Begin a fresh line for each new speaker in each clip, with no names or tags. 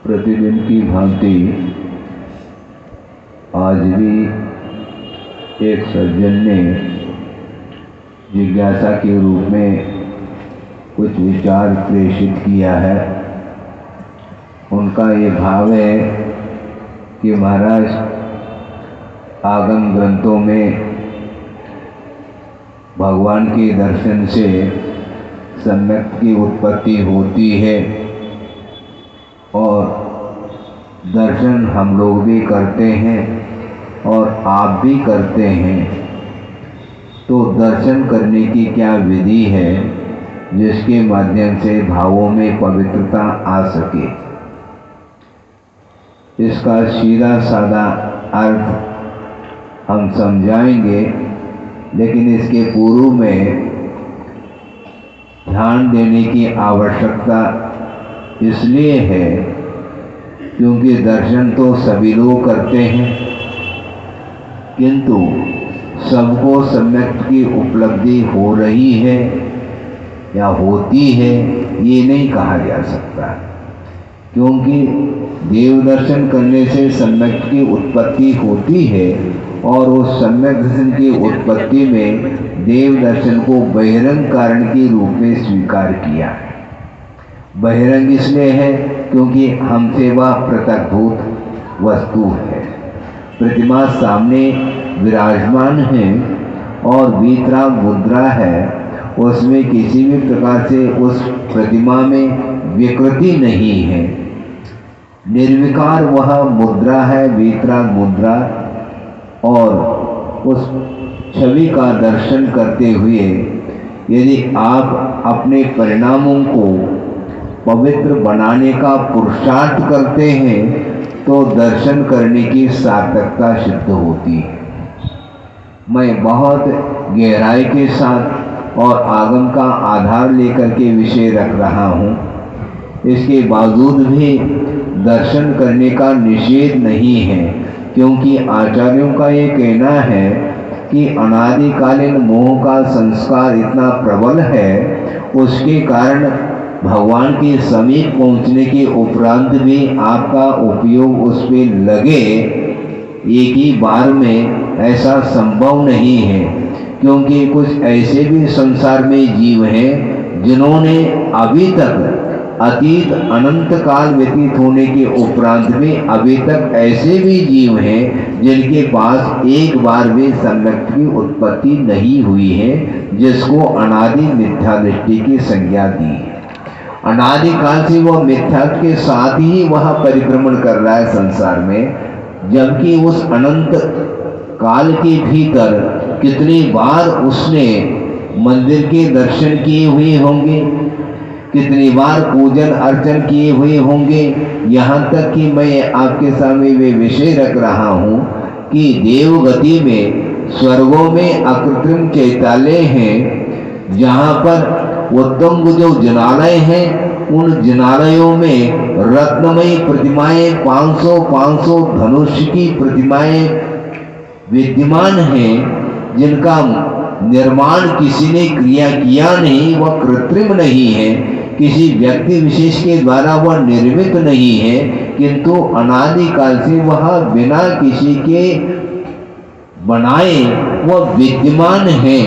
प्रतिदिन की भांति आज भी एक सज्जन ने जिज्ञासा के रूप में कुछ विचार प्रेषित किया है। उनका ये भाव है कि महाराज, आगम ग्रंथों में भगवान के दर्शन से सम्यक की उत्पत्ति होती है और दर्शन हम लोग भी करते हैं और आप भी करते हैं। तो दर्शन करने की क्या विधि है जिसके माध्यम से भावों में पवित्रता आ सके? इसका सीधा साधा अर्थ हम समझाएंगे, लेकिन इसके पूर्व में ध्यान देने की आवश्यकता इसलिए है क्योंकि दर्शन तो सभी लोग करते हैं, किंतु सबको सम्यक की उपलब्धि हो रही है या होती है ये नहीं कहा जा सकता, क्योंकि देव दर्शन करने से सम्यक की उत्पत्ति होती है और उस सम्यक दर्शन की उत्पत्ति में देव दर्शन को बहिरंग कारण के रूप में स्वीकार किया है। बहिरंग इसलिए है क्योंकि हमसे वह पृथकभूत वस्तु है। प्रतिमा सामने विराजमान है और वीतराग मुद्रा है, उसमें किसी भी प्रकार से उस प्रतिमा में विकृति नहीं है। निर्विकार वह मुद्रा है, वीतराग मुद्रा, और उस छवि का दर्शन करते हुए यदि आप अपने परिणामों को पवित्र बनाने का पुरुषार्थ करते हैं तो दर्शन करने की सार्थकता सिद्ध होती है। मैं बहुत गहराई के साथ और आगम का आधार लेकर के विषय रख रहा हूँ। इसके बावजूद भी दर्शन करने का निषेध नहीं है, क्योंकि आचार्यों का ये कहना है कि अनादिकालीन मोह का संस्कार इतना प्रबल है, उसके कारण भगवान के समीप पहुंचने के उपरांत भी आपका उपयोग उस पर लगे एक ही बार में ऐसा संभव नहीं है, क्योंकि कुछ ऐसे भी संसार में जीव हैं जिन्होंने अभी तक अतीत अनंत काल व्यतीत होने के उपरांत में अभी तक ऐसे भी जीव हैं जिनके पास एक बार भी सम्यक की उत्पत्ति नहीं हुई है, जिसको अनादि मिथ्या दृष्टि की संज्ञा दी है। अनादि काल से वह मिथ्या के साथ ही वह परिभ्रमण कर रहा है संसार में, जबकि उस अनंत काल के भीतर कितनी बार उसने मंदिर के दर्शन किए हुए होंगे, कितनी बार पूजन अर्चन किए हुए होंगे। यहाँ तक कि मैं आपके सामने वे विषय रख रहा हूँ कि देवगति में स्वर्गों में अकृत्रिम चैतालय हैं, जहाँ पर उत्तम जो जनालय हैं, उन जनालयों में रत्नमयी प्रतिमाएं 500 धनुष की प्रतिमाएं विद्यमान हैं, जिनका निर्माण किसी ने किया नहीं, वह कृत्रिम नहीं है, किसी व्यक्ति विशेष के द्वारा वह निर्मित नहीं है, किंतु अनादिकाल से वह बिना किसी के बनाए वह विद्यमान है।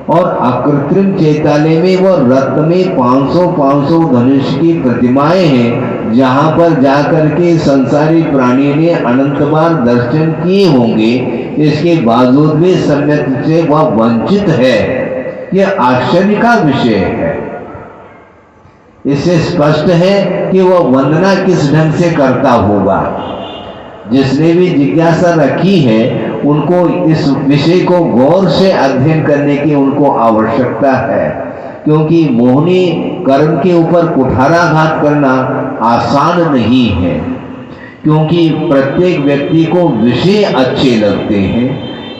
और अकृत्रिम चैतालय में वह रत्न में 500 धनुष की प्रतिमाएं हैं, जहां पर जाकर के संसारी प्राणी ने अनंत बार दर्शन किए होंगे, इसके बावजूद भी सम्यक से वह वंचित है। यह आश्चर्य का विषय है। इससे स्पष्ट है कि वह वंदना किस ढंग से करता होगा। जिसने भी जिज्ञासा रखी है उनको इस विषय को गौर से अध्ययन करने की उनको आवश्यकता है, क्योंकि मोहनी कर्म के ऊपर कुठाराघात करना आसान नहीं है, क्योंकि प्रत्येक व्यक्ति को विषय अच्छे लगते हैं,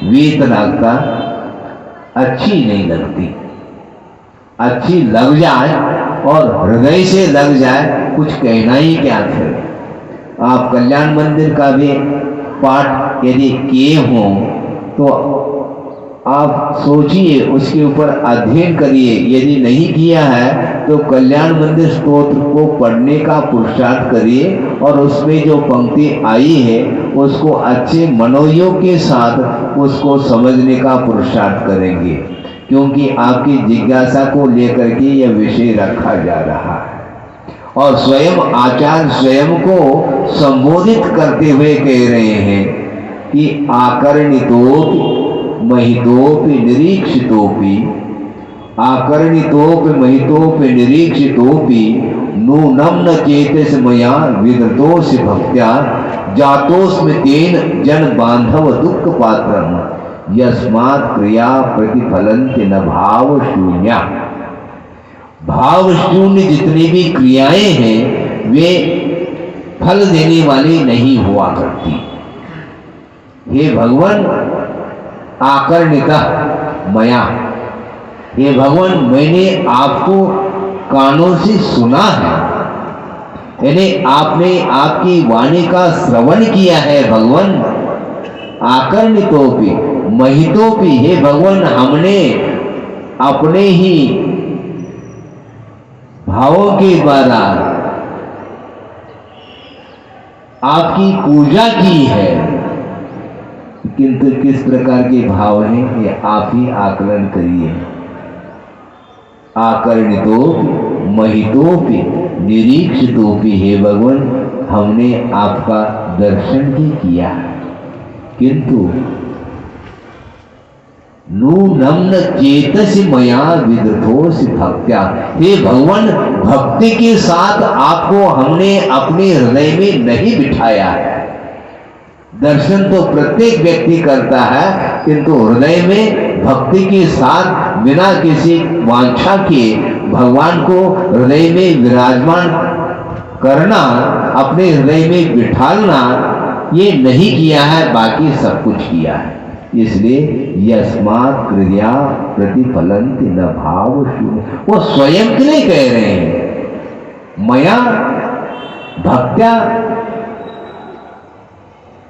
वीतरागता अच्छी नहीं लगती। अच्छी लग जाए और हृदय से लग जाए, कुछ कहना ही क्या है। आप कल्याण मंदिर का भी पाठ यदि किए हों तो आप सोचिए, उसके ऊपर अध्ययन करिए। यदि नहीं किया है तो कल्याण मंदिर स्तोत्र को पढ़ने का पुरुषार्थ करिए और उसमें जो पंक्ति आई है उसको अच्छे मनोयोग के साथ उसको समझने का पुरुषार्थ करेंगे, क्योंकि आपकी जिज्ञासा को लेकर के यह विषय रखा जा रहा है। और स्वयं आचार्य स्वयं को संबोधित करते हुए कह रहे हैं कि आकर्णितोपि महितोपि निरीक्षितोपि, आकर्णितोपि महितोपि निरीक्षितोपि नूनं न चेतस मया विदतोऽसि भक्त्या जातोऽस्मि तेन जन बांधव दुख पात्रम यस्मात् क्रिया प्रतिफलन्ति न भाव शून्या। भाव शून्य जितनी भी क्रियाएं हैं वे फल देने वाली नहीं हुआ करती। हे भगवान आकर्णिता मया, हे भगवान मैंने आपको कानों से सुना है, यानी आपने आपकी वाणी का श्रवण किया है भगवान। आकर्णितोपि महितोपि, हे भगवान हमने अपने ही भावों के द्वारा आपकी पूजा की है, किंतु किस प्रकार के भाव हैं ये आप ही आकलन करिए। आकर्णितोपि महितोपि निरीक्षितोपि, हे भगवान हमने आपका दर्शन भी किया, किंतु नूनं न चेतसि मया विदथोऽसि भक्त्या, हे भगवान भक्ति के साथ आपको हमने अपने हृदय में नहीं बिठाया है। दर्शन तो प्रत्येक व्यक्ति करता है, किंतु हृदय में भक्ति के साथ बिना किसी वांछा के भगवान को हृदय में विराजमान करना, अपने हृदय में बिठालना, ये नहीं किया है, बाकी सब कुछ किया है। इसलिए यस्मात् क्रिया प्रतिफलन्ति न भाव शून्य, वो स्वयं के लिए कह रहे हैं। मया भक्त्या,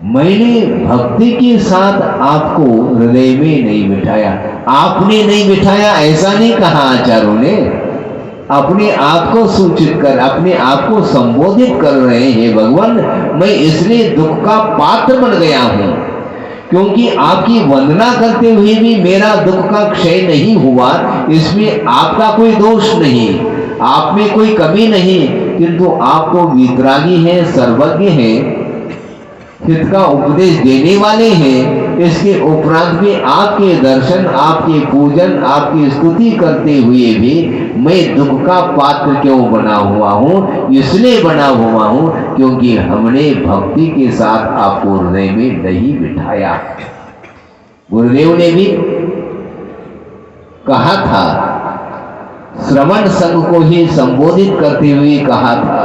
मैंने भक्ति के साथ आपको हृदय में नहीं बिठाया। आपने नहीं बिठाया ऐसा नहीं कहा आचार्यों ने, अपने आप को सूचित कर, अपने आप को संबोधित कर रहे हैं। भगवान मैं इसलिए दुख का पात्र बन गया हूं, क्योंकि आपकी वंदना करते हुए भी मेरा दुख का क्षय नहीं हुआ। इसमें आपका कोई दोष नहीं, आप में कोई कमी नहीं, किंतु आप तो वितरागी हैं, सर्वज्ञ हैं, हित का उपदेश देने वाले हैं। इसके उपरांत भी आपके दर्शन, आपके पूजन, आपकी स्तुति करते हुए भी मैं दुख का पात्र क्यों बना हुआ हूँ? इसलिए बना हुआ हूँ क्योंकि हमने भक्ति के साथ आपको हृदय में नहीं बिठाया। गुरुदेव ने भी कहा था, श्रवण संघ को ही संबोधित करते हुए कहा था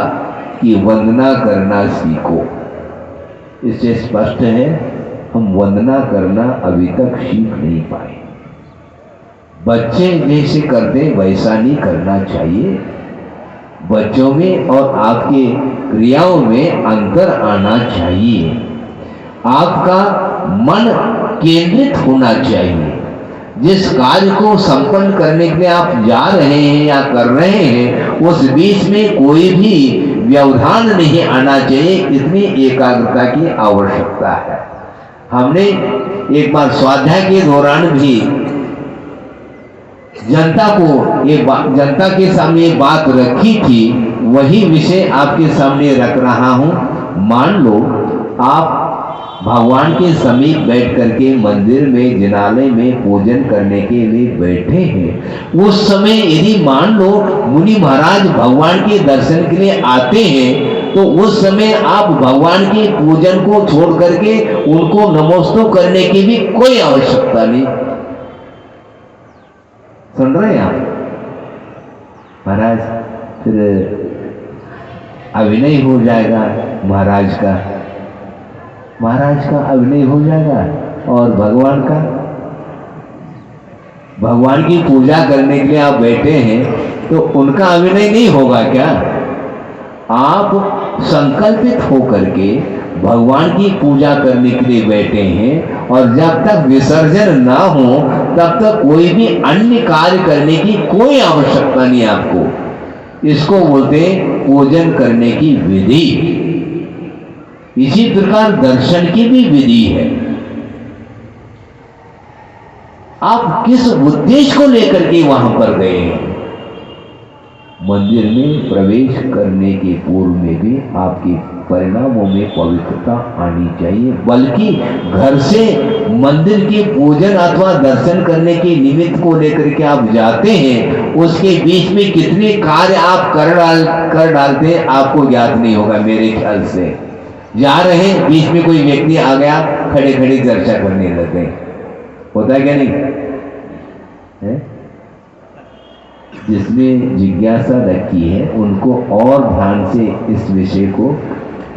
कि वंदना करना सीखो। इससे स्पष्ट है हम वंदना करना अभी तक सीख नहीं पाए। बच्चे जैसे करते वैसा नहीं करना चाहिए। बच्चों में और आपके क्रियाओं में अंतर आना चाहिए। आपका मन केंद्रित होना चाहिए। जिस कार्य को संपन्न करने के लिए आप जा रहे हैं या कर रहे हैं, उस बीच में कोई भी व्यवधान नहीं आना चाहिए। इतनी एकाग्रता की आवश्यकता है। हमने एक बार स्वाध्याय के दौरान भी जनता के सामने बात रखी थी, वही विषय आपके सामने रख रहा हूं। मान लो आप भगवान के समीप बैठ करके मंदिर में, जिनालय में पूजन करने के लिए बैठे हैं। उस समय यदि मान लो मुनि महाराज भगवान के दर्शन के लिए आते हैं, तो उस समय आप भगवान के पूजन को छोड़ करके उनको नमस्ते करने की भी कोई आवश्यकता नहीं। सुन रहे हैं आप? महाराज फिर अभिनय हो जाएगा महाराज का अभिनय हो जाएगा, और भगवान की पूजा करने के लिए आप बैठे हैं तो उनका अभिनय नहीं होगा क्या? आप संकल्पित होकर के भगवान की पूजा करने के लिए बैठे हैं, और जब तक विसर्जन ना हो तब तक कोई भी अन्य कार्य करने की कोई आवश्यकता नहीं आपको। इसको बोलते हैं पूजन करने की विधि। इसी प्रकार दर्शन की भी विधि है। आप किस उद्देश्य को लेकर के वहां पर गए हैं? मंदिर में प्रवेश करने के पूर्व में भी आपके परिणामों में पवित्रता आनी चाहिए, बल्कि घर से मंदिर के पूजन अथवा दर्शन करने के निमित्त को लेकर के आप जाते हैं, उसके बीच में कितने कार्य आप कर डालते हैं आपको ज्ञात नहीं होगा। मेरे ख्याल से जा रहे हैं, बीच में कोई व्यक्ति आ गया, खड़े खड़े चर्चा करने लगे, होता है क्या नहीं है? जिसने जिज्ञासा रखी है उनको और ध्यान से इस विषय को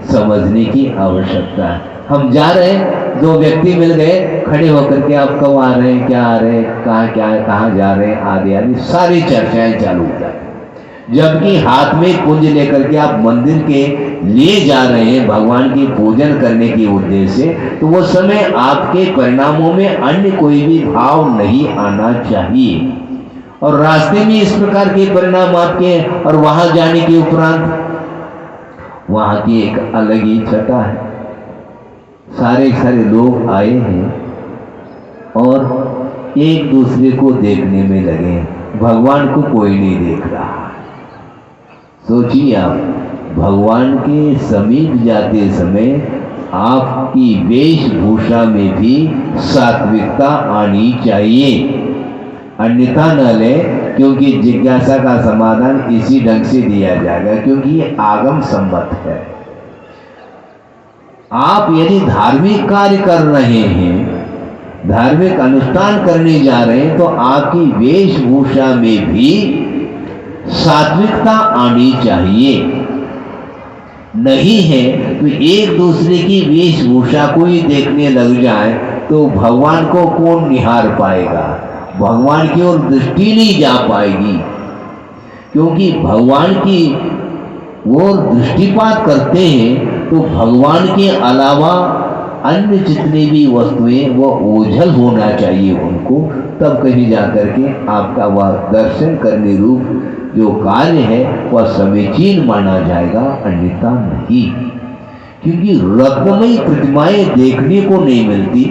समझने की आवश्यकता है। हम जा रहे हैं, दो व्यक्ति मिल गए, खड़े होकर के आप कब आ रहे हैं, क्या आ रहे हैं, कहाँ जा रहे हैं, आदि आदि सारी चर्चाएं चालू हो जाती। जबकि हाथ में कुंज लेकर के आप मंदिर के लिए जा रहे हैं भगवान की पूजन करने के उद्देश्य से, तो वो समय आपके परिणामों में अन्य कोई भी भाव नहीं आना चाहिए। और रास्ते में इस प्रकार के परिणाम आपके, और वहां जाने के उपरांत वहां की एक अलग ही छटा है। सारे लोग आए हैं और एक दूसरे को देखने में लगे, भगवान को कोई नहीं देख रहा। सोचिए आप, भगवान के समीप जाते समय आपकी वेशभूषा में भी सात्विकता आनी चाहिए, अन्यथा न ले, क्योंकि जिज्ञासा का समाधान इसी ढंग से दिया जाएगा, क्योंकि ये आगम सम्मत है। आप यदि धार्मिक कार्य कर रहे हैं, धार्मिक अनुष्ठान करने जा रहे हैं, तो आपकी वेशभूषा में भी सात्विकता आनी चाहिए। नहीं है तो एक दूसरे की वेशभूषा को ही देखने लग जाए तो भगवान को कौन निहार पाएगा, भगवान की ओर दृष्टि नहीं जा पाएगी। क्योंकि भगवान की ओर दृष्टिपात करते हैं तो भगवान के अलावा अन्य जितनी भी वस्तुएं वो ओझल होना चाहिए उनको, तब कहीं जाकर के आपका वह दर्शन करने रूप जो कार्य है वह समीचीन माना जाएगा, अन्यथा नहीं। क्योंकि रत्नमयी प्रतिमाएं देखने को नहीं मिलती,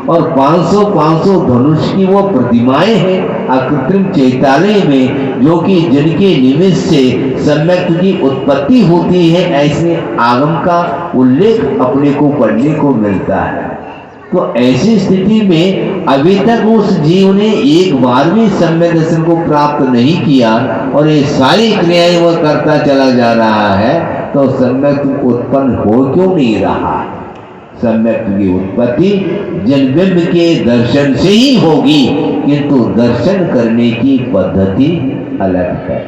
और 500 धनुष की वो प्रतिमाएं हैं अकृत्रिम चैतालय में, जो कि जिनके निमित्त से सम्यक की उत्पत्ति होती है, ऐसे आगम का उल्लेख अपने को पढ़ने को मिलता है। तो ऐसी स्थिति में अभी तक उस जीव ने एक बार भी सम्यक दर्शन को प्राप्त नहीं किया और ये सारी क्रियाएं वह करता चला जा रहा है, तो सम्यक उत्पन्न हो क्यों नहीं रहा? सम्यक की उत्पत्ति जन्मबिंब के दर्शन से ही होगी, किंतु दर्शन करने की पद्धति अलग है।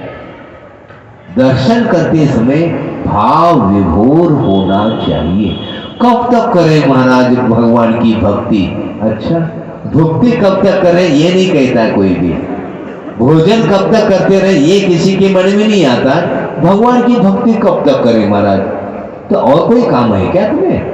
दर्शन करते समय भाव विभोर होना चाहिए। कब तक करें महाराज भगवान की भक्ति? अच्छा, भक्ति कब तक करें ये नहीं कहता कोई भी। भोजन कब तक करते रहे ये किसी के मन में नहीं आता। भगवान की भक्ति कब तक करें महाराज? तो और कोई काम है क्या तुम्हें?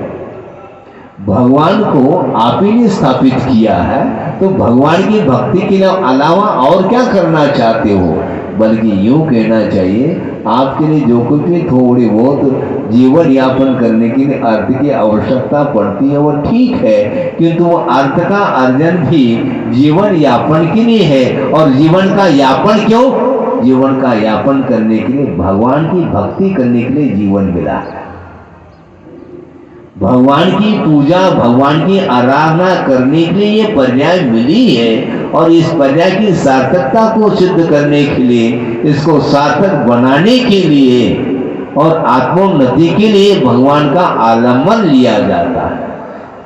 भगवान को आप ही ने स्थापित किया है, तो भगवान की भक्ति के अलावा और क्या करना चाहते हो? बल्कि यूं कहना चाहिए, आपके लिए जो कुछ भी थोड़ी बहुत जीवन यापन करने के लिए अर्थ की आवश्यकता पड़ती है वो ठीक है, किंतु वो अर्थ का अर्जन भी जीवन यापन के लिए है। और जीवन का यापन क्यों? जीवन का यापन करने के लिए, भगवान की भक्ति करने के लिए जीवन मिला है। भगवान की पूजा, भगवान की आराधना करने के लिए ये पर्याय मिली है, और इस पर्याय की सार्थकता को सिद्ध करने के लिए, इसको सार्थक बनाने के लिए और आत्मोन्नति के लिए भगवान का आलम्बन लिया जाता है।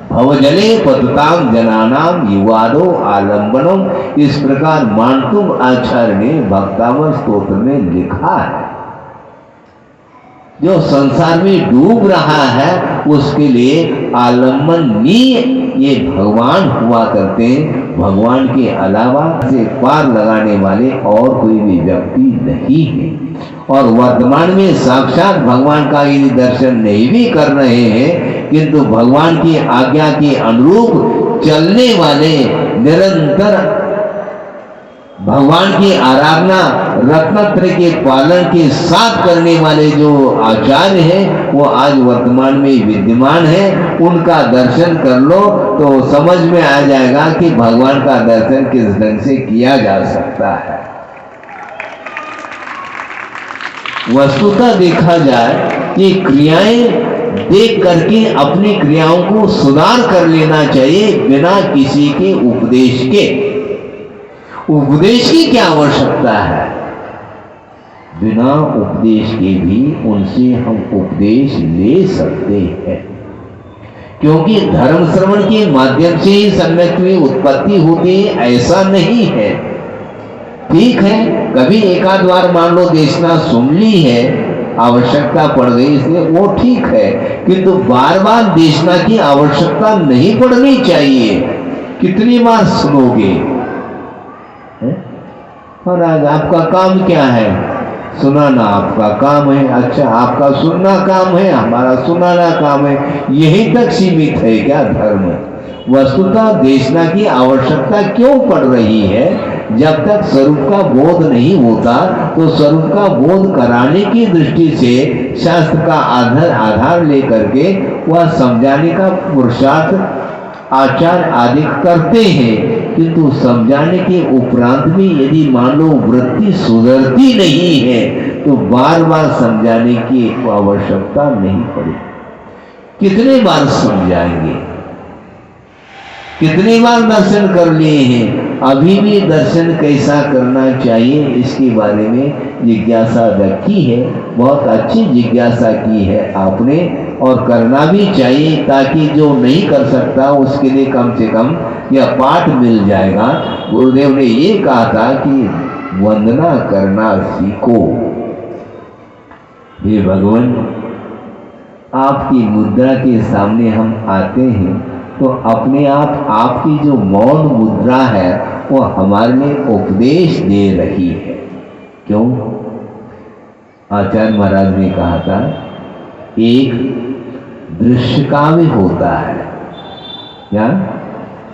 भवजले पतताम जनानाम युवादो आलम्बनम, इस प्रकार मानतुम आचार्य ने भक्तावर स्तोत्र में लिखा है। जो संसार में डूब रहा है उसके लिए आलम्बनीय ये भगवान हुआ करते हैं। भगवान के अलावा से पार लगाने वाले और कोई भी व्यक्ति नहीं है। और वर्तमान में साक्षात भगवान का यदि दर्शन नहीं भी कर रहे हैं, किंतु भगवान की आज्ञा के अनुरूप चलने वाले, निरंतर भगवान की आराधना रत्नत्र के पालन के साथ करने वाले जो आचार्य हैं वो आज वर्तमान में विद्यमान है। उनका दर्शन कर लो तो समझ में आ जाएगा कि भगवान का दर्शन किस ढंग से किया जा सकता है। वस्तुतः देखा जाए कि क्रियाएं देख करके अपनी क्रियाओं को सुधार कर लेना चाहिए बिना किसी के उपदेश के। उपदेश की क्या आवश्यकता है? बिना उपदेश के भी उनसे हम उपदेश ले सकते हैं, क्योंकि धर्म श्रवण के माध्यम से ही सम्यक में उत्पत्ति होती है ऐसा नहीं है। ठीक है, कभी एकाध बार मान लो देशना सुन ली है, आवश्यकता पड़ गई इसलिए वो ठीक है, किंतु बार बार देशना की आवश्यकता नहीं पड़नी चाहिए। कितनी बार सुनोगे? और आज आपका काम क्या है? सुनाना आपका काम है। अच्छा, आपका सुनना काम है, हमारा सुनाना काम है, यही तक सीमित है क्या धर्म? वस्तुतः देशना की आवश्यकता क्यों पड़ रही है? जब तक स्वरूप का बोध नहीं होता तो स्वरूप का बोध कराने की दृष्टि से शास्त्र का आधार लेकर के वह समझाने का पुरुषार्थ आचार आदि करते हैं, किंतु समझाने के उपरांत भी यदि मान लो वृत्ति सुधरती नहीं है तो बार बार समझाने की आवश्यकता नहीं पड़ेगी। कितने बार समझाएंगे? कितनी बार दर्शन कर लिए हैं? अभी भी दर्शन कैसा करना चाहिए इसके बारे में जिज्ञासा रखी है। बहुत अच्छी जिज्ञासा की है आपने, और करना भी चाहिए, ताकि जो नहीं कर सकता उसके लिए कम से कम यह पाठ मिल जाएगा। गुरुदेव ने ये कहा था कि वंदना करना सीखो। हे भगवान, आपकी मुद्रा के सामने हम आते हैं तो अपने आप आपकी जो मौन मुद्रा है वो हमारे लिए उपदेश दे रही है। क्यों? आचार्य महाराज ने कहा था, एक दृश्य काव्य होता है, क्या?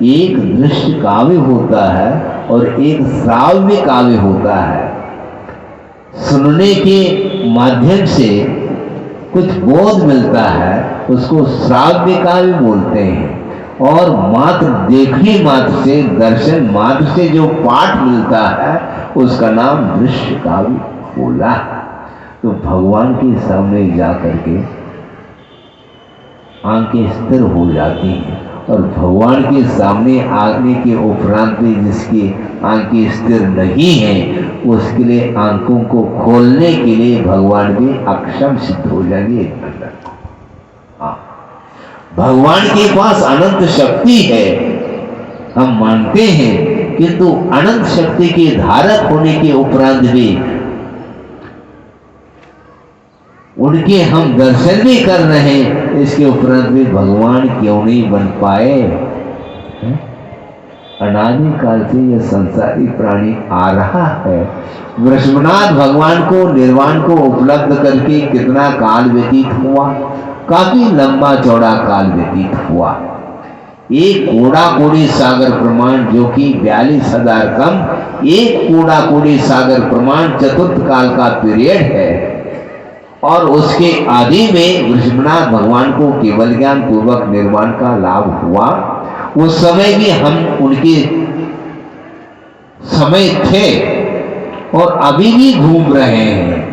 एक दृश्य काव्य होता है और एक श्राव्य काव्य होता है। सुनने के माध्यम से कुछ बोध मिलता है, उसको श्राव्य काव्य बोलते हैं, और मात्र देखने मात्र से, दर्शन मात्र से जो पाठ मिलता है उसका नाम दृश्य काव्य बोला। तो भगवान के सामने जा करके आंखें स्थिर हो जाती हैं, और भगवान के सामने आने के उपरांत भी जिसकी आंखें स्थिर नहीं हैं उसके लिए आंखों को खोलने के लिए भगवान भी अक्षम सिद्ध हो जाएंगे। भगवान के पास अनंत शक्ति है, हम मानते हैं, किंतु अनंत शक्ति के धारक होने के उपरांत भी उनके हम दर्शन भी कर रहे हैं, इसके उपरांत भी भगवान क्यों नहीं बन पाए? अनादि काल से यह संसारी प्राणी आ रहा है। वृषभनाथ भगवान को निर्वाण को उपलब्ध करके कितना काल व्यतीत हुआ? काफी लंबा चौड़ा काल व्यतीत हुआ। एक कोड़ा कोड़ी सागर प्रमाण जो कि 42,000 कम, एक कोड़ा कोड़ी सागर प्रमाण चतुर्थ काल का पीरियड है, और उसके आदि में वृषभनाथ भगवान को केवल ज्ञान पूर्वक निर्वाण का लाभ हुआ। उस समय भी हम उनके समय थे और अभी भी घूम रहे हैं।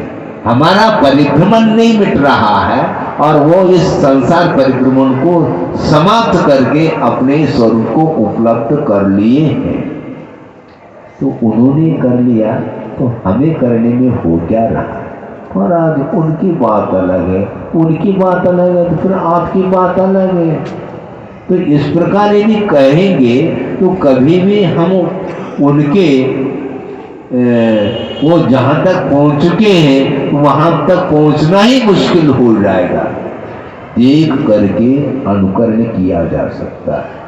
हमारा परिभ्रमण नहीं मिट रहा है, और वो इस संसार परिभ्रमण को समाप्त करके अपने स्वरूप को उपलब्ध कर लिए हैं। तो उन्होंने कर लिया तो हमें करने में हो क्या रहा? और आज उनकी बात अलग है, उनकी बात अलग है, तो फिर आपकी बात अलग है। तो इस प्रकार यदि कहेंगे तो कभी भी हम उनके वो जहाँ तक पहुँच चुके हैं वहाँ तक पहुँचना ही मुश्किल हो जाएगा। देख करके अनुकरण किया जा सकता है,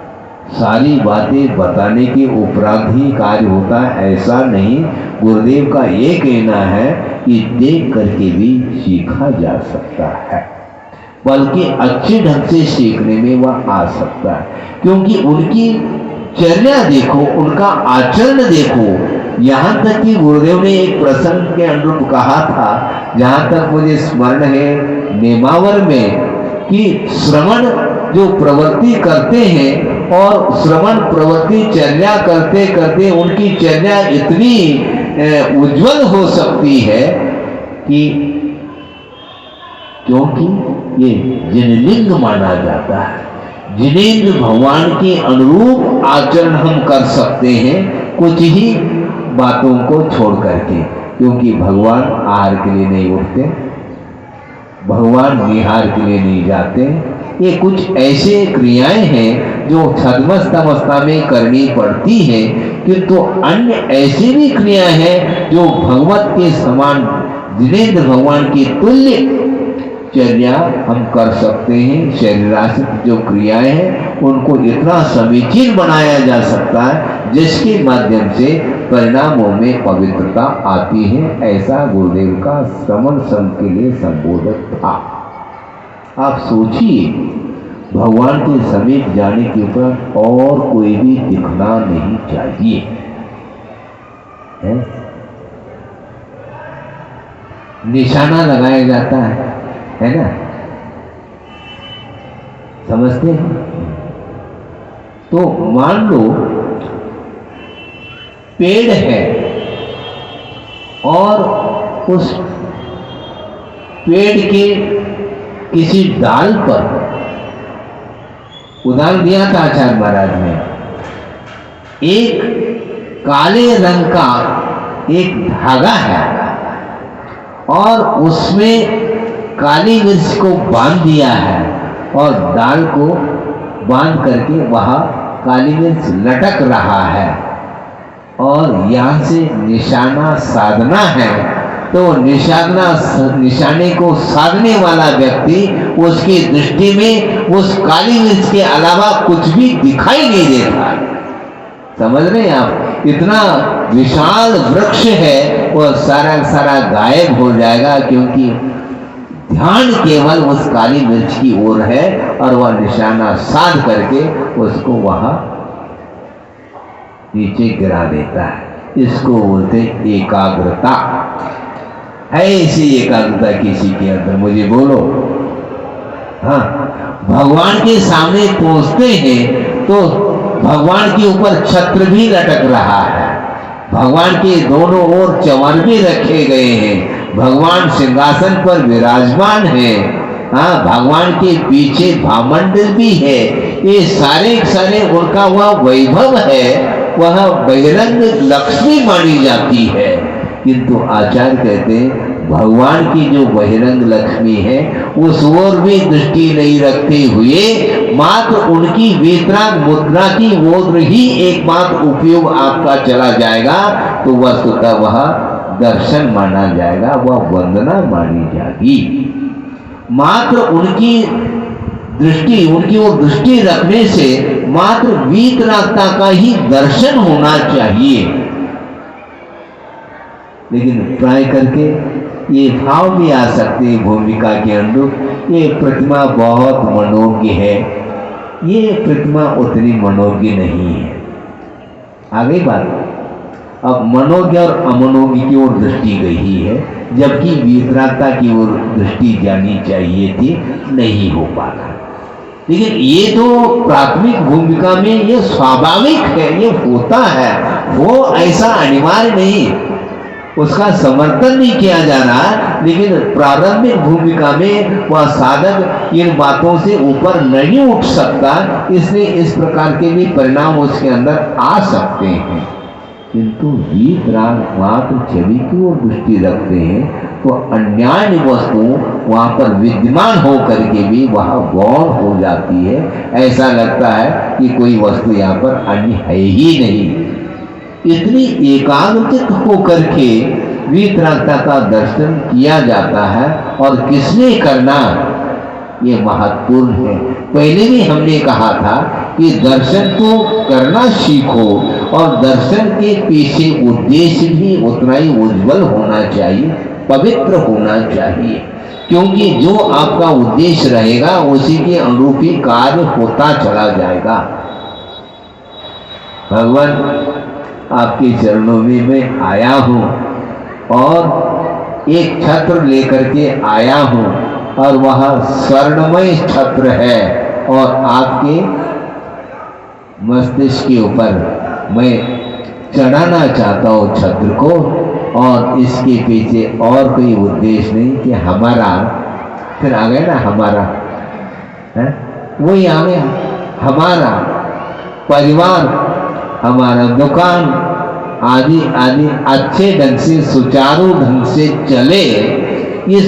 सारी बातें बताने के उपरांत ही कार्य होता है ऐसा नहीं। गुरुदेव का ये कहना है कि देख करके भी सीखा जा सकता है, बल्कि अच्छे ढंग से सीखने में वह आ सकता है, क्योंकि उनकी चर्या देखो, उनका आचरण देखो, यहाँ तक कि गुरुदेव ने एक प्रसंग के अनुरूप कहा था, जहाँ तक मुझे स्मरण है, नेमावर में, कि श्रवण जो प्रवृत्ति करते हैं और श्रवण प्रवृत्ति चर्या करते करते उनकी चर्या इतनी उज्जवल हो सकती है कि, क्योंकि ये जिनलिंग माना जाता है, जिनेंद्र भगवान के अनुरूप आचरण हम कर सकते हैं कुछ ही बातों को छोड़ करके, क्योंकि भगवान आहार के लिए नहीं उठते, भगवान निहार के लिए नहीं जाते। ये कुछ ऐसे क्रियाएं हैं जो छद्मस्तावस्था में करनी पड़ती हैं, किंतु अन्य ऐसी भी क्रियाएं हैं जो भगवत के समान जिनेंद्र भगवान की तुल्य चर्या हम कर सकते हैं। शरीराश्रित जो क्रियाएं हैं उनको इतना समीचीन बनाया जा सकता है जिसके माध्यम से परिणामों में पवित्रता आती है। ऐसा गुरुदेव का श्रवण संघ के लिए संबोधन था। आप सोचिए, भगवान के समीप जाने के ऊपर और कोई भी दिखना नहीं चाहिए है? निशाना लगाया जाता है ना, समझते हैं? तो मान लो पेड़ है और उस पेड़ के किसी डाल पर, उदाहरण दिया था आचार्य महाराज ने, एक काले रंग का एक धागा है और उसमें काली मिर्च को बांध दिया है और डाल को बांध करके वहां काली मिर्च लटक रहा है और यहां से निशाना साधना है। तो निशाने को साधने वाला व्यक्ति, उसकी दृष्टि में उस काली मिर्च के अलावा कुछ भी दिखाई नहीं देता। समझ रहे हैं आप? इतना विशाल वृक्ष है, वो सारा गायब हो जाएगा, क्योंकि ध्यान केवल उस काली मिर्च की ओर है और वह निशाना साध करके उसको वहां नीचे गिरा देता है। इसको बोलते एकाग्रता। है ऐसी एकाग्रता किसी के अंदर? मुझे बोलो। हाँ, भगवान के सामने पहुंचते हैं तो भगवान के ऊपर छत्र भी लटक रहा है, भगवान के दोनों ओर चंवर भी रखे गए हैं, भगवान सिंहासन पर विराजमान है। हाँ, भगवान के पीछे भामंडल भी है। ये सारे उनका वह वैभव है, वह बहिरंग लक्ष्मी मानी जाती है। किंतु आचार्य कहते हैं भगवान की जो बहिरंग लक्ष्मी है उस ओर भी दृष्टि नहीं रखते हुए मात्र उनकी वीतराग मुद्रा की ओर ही एकमात्र उपयोग आपका चला जाएगा, तो वस्तुतः वह दर्शन माना जाएगा, वह वंदना मानी जाएगी। मात्र उनकी ओर दृष्टि रखने से मात्र वीतरागता का ही दर्शन होना चाहिए। लेकिन प्राय करके ये भाव भी आ सकते हैं भूमिका के अनुरूप, ये प्रतिमा बहुत मनोज्ञ है, ये प्रतिमा उतनी मनोज्ञ नहीं है। आगे बात, अब मनोज्ञ और अमनोज्ञ की ओर दृष्टि गई है, जबकि वीतरागता की ओर दृष्टि जानी चाहिए थी, नहीं हो पाता। लेकिन ये तो प्राथमिक भूमिका में ये स्वाभाविक है, ये होता है, वो ऐसा अनिवार्य नहीं, उसका समर्थन नहीं किया जा रहा। लेकिन प्रारंभिक भूमिका में वह साधक इन बातों से ऊपर नहीं उठ सकता, इसलिए इस प्रकार के भी परिणाम उसके अंदर आ सकते हैं। किंतु वीतराग मात्र छवि की ओर दृष्टि रखते हैं तो अन्यान्य वस्तु वहां पर विद्यमान हो करके भी वह गौण हो जाती है। ऐसा लगता है कि कोई वस्तु यहाँ पर अन्य है ही नहीं। इतनी एकाग्रचित होकर के वीतरागता का दर्शन किया जाता है, और किसने करना, ये महत्वपूर्ण है। पहले भी हमने कहा था कि दर्शन को करना सीखो, और दर्शन के पीछे उद्देश्य भी उतना ही उज्जवल होना चाहिए, पवित्र होना चाहिए, क्योंकि जो आपका उद्देश्य रहेगा उसी के अनुरूप ही कार्य होता चला जाएगा। भगवान आपके चरणों में मैं आया हूँ और एक छत्र लेकर के आया हूँ और वह स्वर्णमय छत्र है और आपके मस्तिष्क के ऊपर मैं चढ़ाना चाहता हूँ छत्र को। और इसके पीछे और कोई उद्देश्य नहीं कि हमारा, फिर आ गया ना हमारा, है वही आ गया, हमारा परिवार, हमारा दुकान आदि आदि अच्छे ढंग से सुचारू ढंग से चले, ये